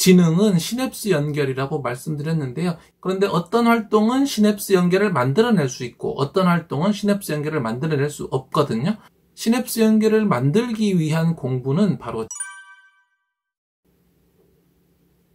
지능은 시냅스 연결이라고 말씀드렸는데요. 그런데 어떤 활동은 시냅스 연결을 만들어낼 수 있고 어떤 활동은 시냅스 연결을 만들어낼 수 없거든요. 시냅스 연결을 만들기 위한 공부는 바로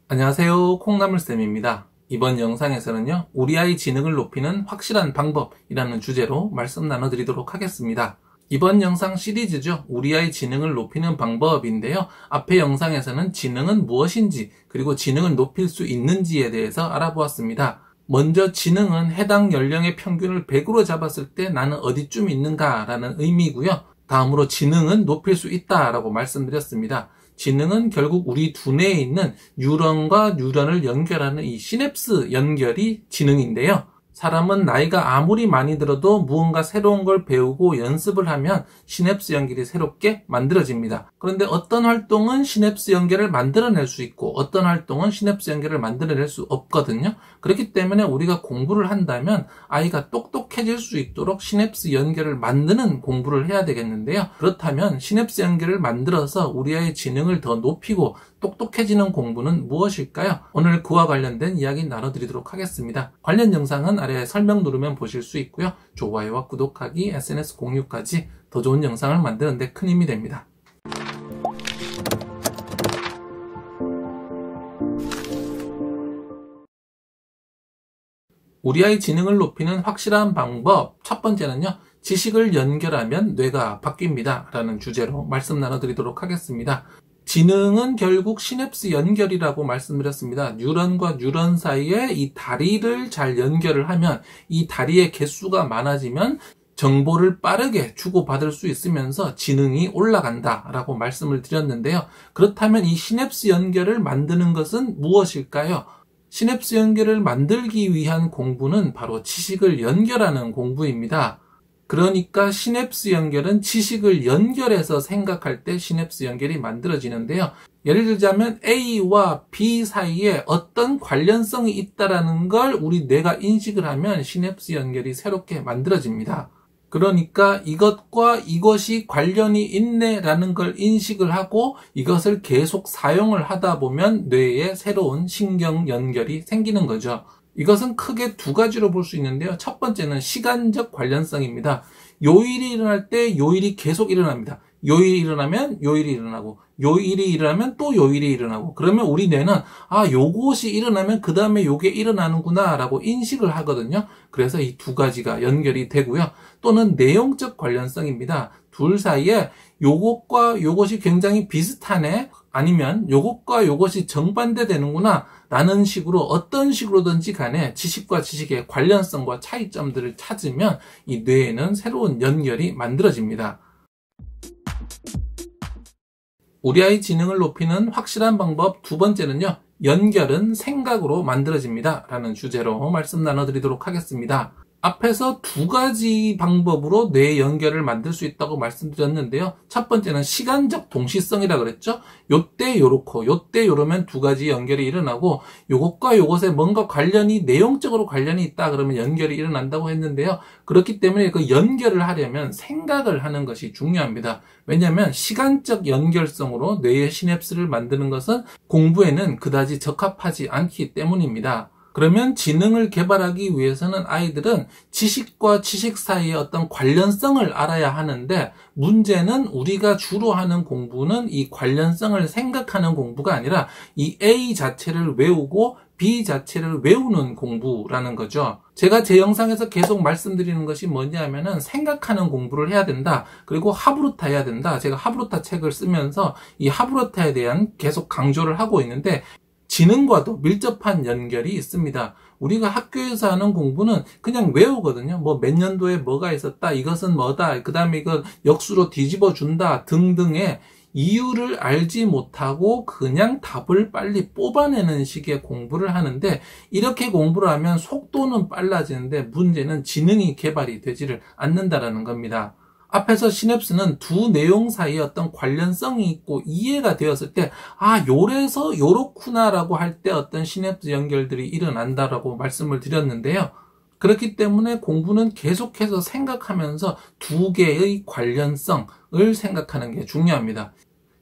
안녕하세요, 콩나물쌤입니다. 이번 영상에서는요, 우리 아이 지능을 높이는 확실한 방법이라는 주제로 말씀 나눠드리도록 하겠습니다. 이번 영상 시리즈죠. 우리 아이 지능을 높이는 방법인데요. 앞의 영상에서는 지능은 무엇인지 그리고 지능을 높일 수 있는지에 대해서 알아보았습니다. 먼저 지능은 해당 연령의 평균을 100으로 잡았을 때 나는 어디쯤 있는가 라는 의미고요. 다음으로 지능은 높일 수 있다라고 말씀드렸습니다. 지능은 결국 우리 두뇌에 있는 뉴런과 뉴런을 연결하는 이 시냅스 연결이 지능인데요. 사람은 나이가 아무리 많이 들어도 무언가 새로운 걸 배우고 연습을 하면 시냅스 연결이 새롭게 만들어집니다. 그런데 어떤 활동은 시냅스 연결을 만들어낼 수 있고 어떤 활동은 시냅스 연결을 만들어낼 수 없거든요. 그렇기 때문에 우리가 공부를 한다면 아이가 똑똑해질 수 있도록 시냅스 연결을 만드는 공부를 해야 되겠는데요. 그렇다면 시냅스 연결을 만들어서 우리 아이의 지능을 더 높이고 똑똑해지는 공부는 무엇일까요? 오늘 그와 관련된 이야기 나눠드리도록 하겠습니다. 관련 영상은 아래 설명 누르면 보실 수 있고요. 좋아요와 구독하기, SNS 공유까지 더 좋은 영상을 만드는 데 큰 힘이 됩니다. 우리 아이 지능을 높이는 확실한 방법, 첫 번째는요, 지식을 연결하면 뇌가 바뀝니다 라는 주제로 말씀 나눠드리도록 하겠습니다. 지능은 결국 시냅스 연결이라고 말씀드렸습니다. 뉴런과 뉴런 사이에 이 다리를 잘 연결을 하면 이 다리의 개수가 많아지면 정보를 빠르게 주고받을 수 있으면서 지능이 올라간다라고 말씀을 드렸는데요. 그렇다면 이 시냅스 연결을 만드는 것은 무엇일까요? 시냅스 연결을 만들기 위한 공부는 바로 지식을 연결하는 공부입니다. 그러니까 시냅스 연결은 지식을 연결해서 생각할 때 시냅스 연결이 만들어지는데요. 예를 들자면 A와 B 사이에 어떤 관련성이 있다는 걸 우리 뇌가 인식을 하면 시냅스 연결이 새롭게 만들어집니다. 그러니까 이것과 이것이 관련이 있네라는 걸 인식을 하고 이것을 계속 사용을 하다 보면 뇌에 새로운 신경 연결이 생기는 거죠. 이것은 크게 두 가지로 볼 수 있는데요. 첫 번째는 시간적 관련성입니다. 요일이 일어날 때 요일이 계속 일어납니다. 요일이 일어나면 요일이 일어나고 요일이 일어나면 또 요일이 일어나고 그러면 우리 뇌는 요것이 일어나면 그 다음에 요게 일어나는구나 라고 인식을 하거든요. 그래서 이 두 가지가 연결이 되고요. 또는 내용적 관련성입니다. 둘 사이에 요것과 요것이 굉장히 비슷하네, 아니면 요것과 요것이 정반대 되는구나 라는 식으로 어떤 식으로든지 간에 지식과 지식의 관련성과 차이점들을 찾으면 이 뇌에는 새로운 연결이 만들어집니다. 우리 아이 지능을 높이는 확실한 방법 두 번째는요, 연결은 생각으로 만들어집니다 라는 주제로 말씀 나눠드리도록 하겠습니다. 앞에서 두 가지 방법으로 뇌 연결을 만들 수 있다고 말씀드렸는데요. 첫 번째는 시간적 동시성이라 그랬죠. 요때 요렇고 요때 요러면 두 가지 연결이 일어나고 요것과 요것에 뭔가 관련이 내용적으로 관련이 있다 그러면 연결이 일어난다고 했는데요. 그렇기 때문에 그 연결을 하려면 생각을 하는 것이 중요합니다. 왜냐하면 시간적 연결성으로 뇌의 시냅스를 만드는 것은 공부에는 그다지 적합하지 않기 때문입니다. 그러면 지능을 개발하기 위해서는 아이들은 지식과 지식 사이의 어떤 관련성을 알아야 하는데, 문제는 우리가 주로 하는 공부는 이 관련성을 생각하는 공부가 아니라 이 A 자체를 외우고 B 자체를 외우는 공부라는 거죠. 제가 제 영상에서 계속 말씀드리는 것이 뭐냐면은 생각하는 공부를 해야 된다. 그리고 하브루타 해야 된다. 제가 하브루타 책을 쓰면서 이 하브루타에 대한 계속 강조를 하고 있는데, 지능과도 밀접한 연결이 있습니다. 우리가 학교에서 하는 공부는 그냥 외우거든요. 뭐 몇 년도에 뭐가 있었다, 이것은 뭐다, 그 다음에 이거 역수로 뒤집어 준다 등등의 이유를 알지 못하고 그냥 답을 빨리 뽑아내는 식의 공부를 하는데, 이렇게 공부를 하면 속도는 빨라지는데 문제는 지능이 개발이 되지를 않는다라는 겁니다. 앞에서 시냅스는 두 내용 사이에 어떤 관련성이 있고 이해가 되었을 때 요래서 요렇구나 라고 할 때 어떤 시냅스 연결들이 일어난다라고 말씀을 드렸는데요. 그렇기 때문에 공부는 계속해서 생각하면서 두 개의 관련성을 생각하는 게 중요합니다.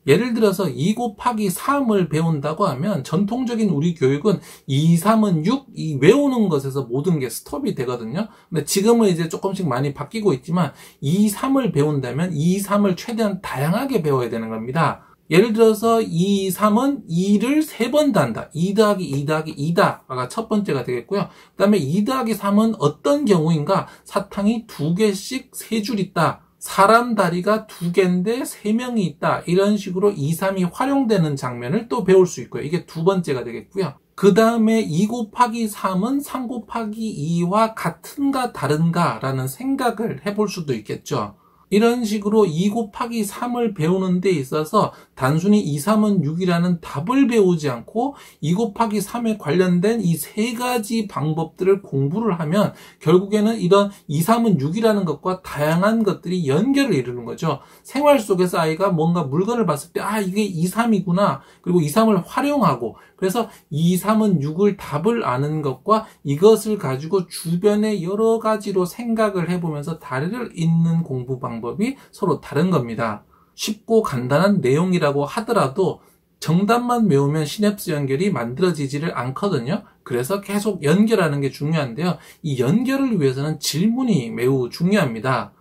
예를 들어서 2 곱하기 3을 배운다고 하면 전통적인 우리 교육은 2, 3은 6, 이 외우는 것에서 모든 게 스톱이 되거든요. 근데 지금은 이제 조금씩 많이 바뀌고 있지만 2, 3을 배운다면 2, 3을 최대한 다양하게 배워야 되는 겁니다. 예를 들어서 2, 3은 2를 3번 단다. 2 더하기 2 더하기 2다가 첫 번째가 되겠고요. 그 다음에 2 더하기 3은 어떤 경우인가? 사탕이 2개씩 3줄 있다. 사람 다리가 2개인데 3명이 있다. 이런 식으로 2, 3이 활용되는 장면을 또 배울 수 있고요. 이게 두 번째가 되겠고요. 그 다음에 2 곱하기 3은 3 곱하기 2와 같은가 다른가 라는 생각을 해볼 수도 있겠죠. 이런 식으로 2 곱하기 3을 배우는 데 있어서 단순히 2, 3은 6이라는 답을 배우지 않고 2 곱하기 3에 관련된 이 세 가지 방법들을 공부를 하면 결국에는 이런 2, 3은 6이라는 것과 다양한 것들이 연결을 이루는 거죠. 생활 속에서 아이가 뭔가 물건을 봤을 때 이게 2, 3이구나. 그리고 2, 3을 활용하고 그래서 2, 3은 6을 답을 아는 것과 이것을 가지고 주변의 여러 가지로 생각을 해보면서 다리를 잇는 공부 방법이 서로 다른 겁니다. 쉽고 간단한 내용이라고 하더라도 정답만 외우면 시냅스 연결이 만들어지지를 않거든요. 그래서 계속 연결하는 게 중요한데요. 이 연결을 위해서는 질문이 매우 중요합니다.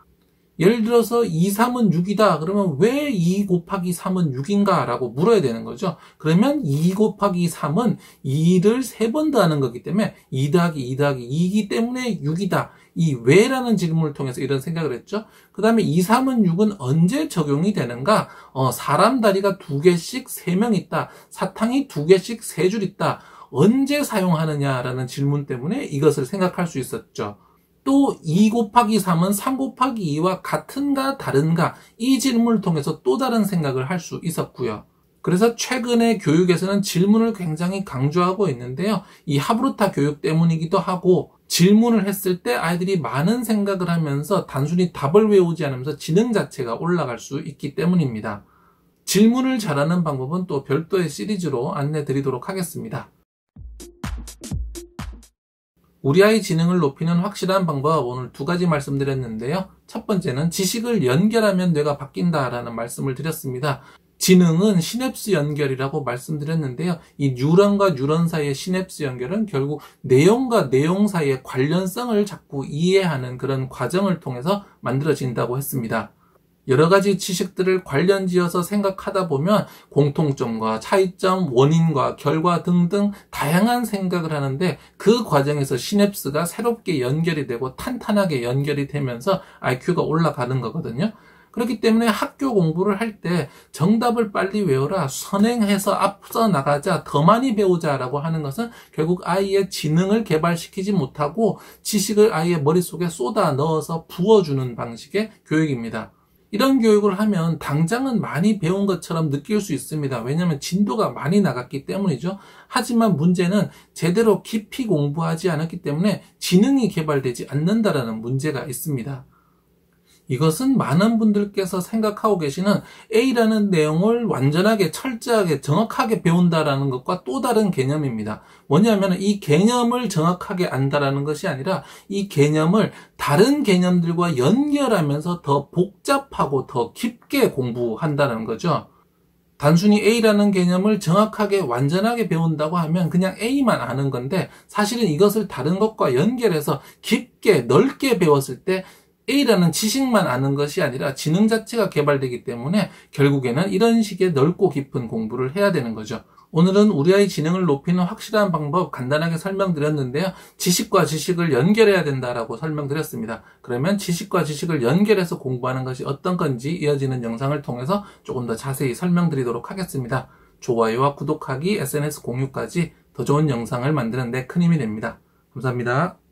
예를 들어서 2, 3은 6이다. 그러면 왜 2 곱하기 3은 6인가? 라고 물어야 되는 거죠. 그러면 2 곱하기 3은 2를 3번 더하는 거기 때문에 2 더하기 2 더하기 2이기 때문에 6이다. 이 왜라는 질문을 통해서 이런 생각을 했죠. 그 다음에 2, 3은 6은 언제 적용이 되는가? 사람 다리가 2개씩 3명 있다. 사탕이 2개씩 3줄 있다. 언제 사용하느냐라는 질문 때문에 이것을 생각할 수 있었죠. 또 2 곱하기 3은 3 곱하기 2와 같은가 다른가? 이 질문을 통해서 또 다른 생각을 할 수 있었고요. 그래서 최근에 교육에서는 질문을 굉장히 강조하고 있는데요. 이 하브루타 교육 때문이기도 하고 질문을 했을 때 아이들이 많은 생각을 하면서 단순히 답을 외우지 않으면서 지능 자체가 올라갈 수 있기 때문입니다. 질문을 잘하는 방법은 또 별도의 시리즈로 안내 드리도록 하겠습니다. 우리 아이 지능을 높이는 확실한 방법 오늘 두 가지 말씀드렸는데요. 첫 번째는 지식을 연결하면 뇌가 바뀐다라는 말씀을 드렸습니다. 지능은 시냅스 연결이라고 말씀드렸는데요. 이 뉴런과 뉴런 사이의 시냅스 연결은 결국 내용과 내용 사이의 관련성을 자꾸 이해하는 그런 과정을 통해서 만들어진다고 했습니다. 여러 가지 지식들을 관련지어서 생각하다 보면 공통점과 차이점, 원인과 결과 등등 다양한 생각을 하는데 그 과정에서 시냅스가 새롭게 연결이 되고 탄탄하게 연결이 되면서 IQ가 올라가는 거거든요. 그렇기 때문에 학교 공부를 할 때 정답을 빨리 외워라, 선행해서 앞서 나가자, 더 많이 배우자라고 하는 것은 결국 아이의 지능을 개발시키지 못하고 지식을 아이의 머릿속에 쏟아 넣어서 부어주는 방식의 교육입니다. 이런 교육을 하면 당장은 많이 배운 것처럼 느낄 수 있습니다. 왜냐하면 진도가 많이 나갔기 때문이죠. 하지만 문제는 제대로 깊이 공부하지 않았기 때문에 지능이 개발되지 않는다라는 문제가 있습니다. 이것은 많은 분들께서 생각하고 계시는 A라는 내용을 완전하게 철저하게 정확하게 배운다라는 것과 또 다른 개념입니다. 뭐냐면 이 개념을 정확하게 안다라는 것이 아니라 이 개념을 다른 개념들과 연결하면서 더 복잡하고 더 깊게 공부한다는 거죠. 단순히 A라는 개념을 정확하게 완전하게 배운다고 하면 그냥 A만 아는 건데 사실은 이것을 다른 것과 연결해서 깊게 넓게 배웠을 때 A라는 지식만 아는 것이 아니라 지능 자체가 개발되기 때문에 결국에는 이런 식의 넓고 깊은 공부를 해야 되는 거죠. 오늘은 우리 아이 지능을 높이는 확실한 방법 간단하게 설명드렸는데요. 지식과 지식을 연결해야 된다라고 설명드렸습니다. 그러면 지식과 지식을 연결해서 공부하는 것이 어떤 건지 이어지는 영상을 통해서 조금 더 자세히 설명드리도록 하겠습니다. 좋아요와 구독하기, SNS 공유까지 더 좋은 영상을 만드는 데 큰 힘이 됩니다. 감사합니다.